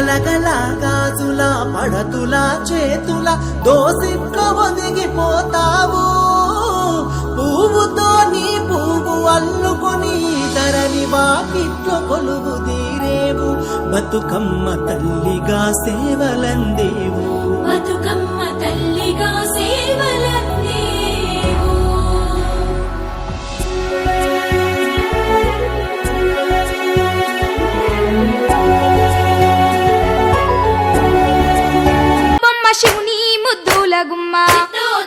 గలగల గాజుల పడతుల చేతుల దోసిట్ల ఒదిగిపోతావు పువ్వుతో నీ పువ్వు అల్లుకొని ధరణి వాకిట్లో కొలువు తీరేవు బతుకమ్మ తల్లిగా సేవలందేవు బతుకమ్మ తల్లిగా సేవలందేవు బొమ్మ శివుని ముద్దుల గుమ్మ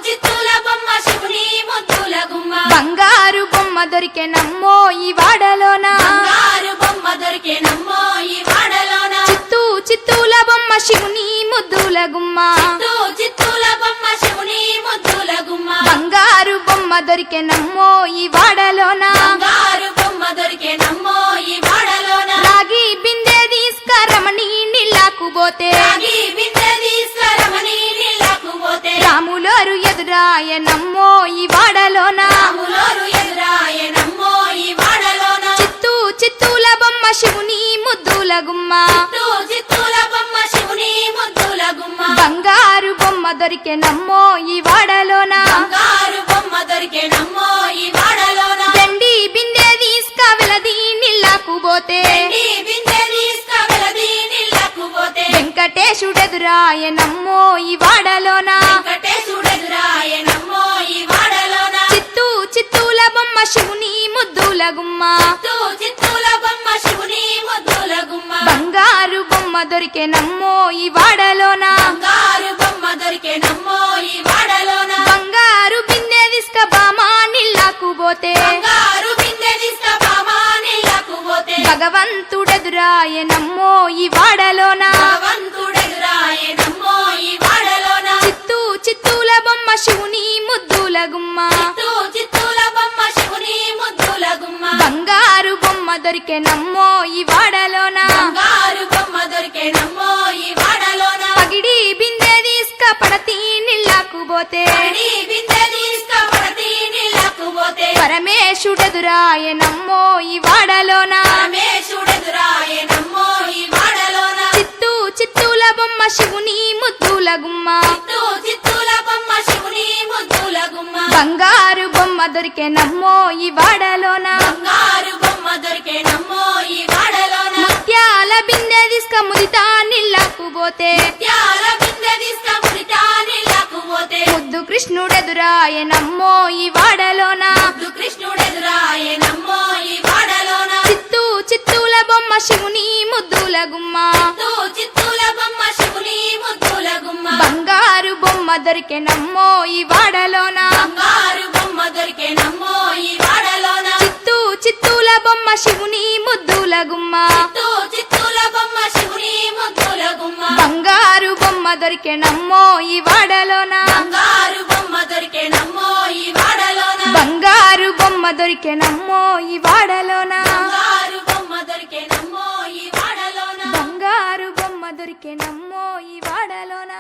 చిత్తూల బొమ్మ శివుని ముద్దుల గుమ్మ బంగారు బొమ్మ దొరికెనమ్మో ఈ వాడలోన బంగారు బొమ్మ దొరికెనమ్మో ఈ వాడలోన చిత్తూల బొమ్మ శివుని ముద్దుల గుమ్మ చిత్తూల బొమ్మ శివుని ముద్దుల గుమ్మ బంగారు బొమ్మ దొరికెనమ్మో ఈ వాడలోన బంగారు బొమ్మ దొరికెనమ్మో ఈ వాడలోన రాగి బిందె తీసుకరమని నీళ్ళకు పోతే రాగి బిందె తీసుకురమని నీళ్ళకు పోతే రాములోరు ఎదురాయనమ్మో ఈ వాడలోన రాములోరు ఎదురాయనమ్మో ఈ వాడలోన చిత్తూల బొమ్మ శివుని ముద్దుల గుమ్మ చిత్తూల బొమ్మ శివుని ముద్దుల గుమ్మ బంగారు బొమ్మ దొరికెనమ్మో ఈ వాడలోన బంగారు బొమ్మ దొరికెనమ్మో ఈ వాడలోన దండి బిందె తీసుకవెలది నీళ్ళకు పోతే నీ బిందె తీసుకువెలది నీళ్ళకు పోతే వెంకటేశుడెదురాయనమ్మో ఈ వాడలోన వెంకటేశుడెదురాయనమ్మో ఈ వాడలోన చిత్తూల బొమ్మ శివుని ముద్దుల గుమ్మ చిత్తూల బొమ్మ శివుని ముద్దుల గుమ్మ బంగారు బొమ్మ దొరికెనమ్మో ఈ వాడలోన బంగారు బొమ్మ దొరికెనమ్మో ఈ వాడలోన బంగారు బిందె తీసుకబామా నీళ్ళకు పోతే బంగారు బిందె తీసుకుబామా నీళ్ళకు పోతే భగవంతుడెదురాయనమ్మో ఈ వాడలోన భగవంతుడెదురాయనమ్మో ఈ వాడలోన చిత్తూల బొమ్మ శివుని ముద్దుల గుమ్మ చిత్తూల బొమ్మ శివుని ముద్దుల గుమ్మ బంగారు బొమ్మ దొరికెనమ్మో ఈ వాడలోన బంగారు బొమ్మ దొరికెనమ్మో ఈ వాడలోన పగిడి బిందె తీసుకపడతి నీళ్ళకు పోతే నీ బిందె తీసుకువెలది నీళ్ళకు పోతే పరమేశుడెదురాయనమ్మో ఈ వాడలోన పరమేశుడెదురాయనమ్మో ఈ వాడలోన చిత్తూల బొమ్మ శివుని ముద్దుల గుమ్మ చిత్తూల బొమ్మ శివుని ముద్దుల గుమ్మ బంగారు బొమ్మ దొరికెనమ్మో ఈ వాడలోన బంగారు బొమ్మ దొరికెనమ్మో ఈ వాడలోన ముత్యాల బిందె తీసుక ముదితా నీళ్ళకు పోతే త్యాల బిందె తీసుకువెలది నీళ్ళకు పోతే ముద్దు కృష్ణుడెదురాయనమ్మో ఈ వాడలోన కృష్ణుడెదురాయనమ్మో ఈ వాడలోన చిత్తూల బొమ్మ శివుని ముద్దుల గుమ్మ చిత్తూల బొమ్మ శివుని ముద్దుల గుమ్మ బంగారు బొమ్మ దొరికెనమ్మో ఈ వాడలోన బంగారు బొమ్మ దొరికెనమ్మో ఈ వాడలోన చిత్తూల బొమ్మ శివుని ముద్దుల గుమ్మ చిత్తూల బొమ్మ శివుని ముద్దుల గుమ్మ బంగారు బొమ్మ దొరికెనమ్మో ఈ వాడలోన బంగారు బొమ్మ దొరికెనమ్మో ఈ వాడలోన బంగారు బొమ్మ దొరికెనమ్మో ఈ వాడలోన బంగారు బొమ్మ దొరికెనమ్మో ఈ వాడలోన బంగారు బొమ్మ దొరికెనమ్మో ఈ వాడలోన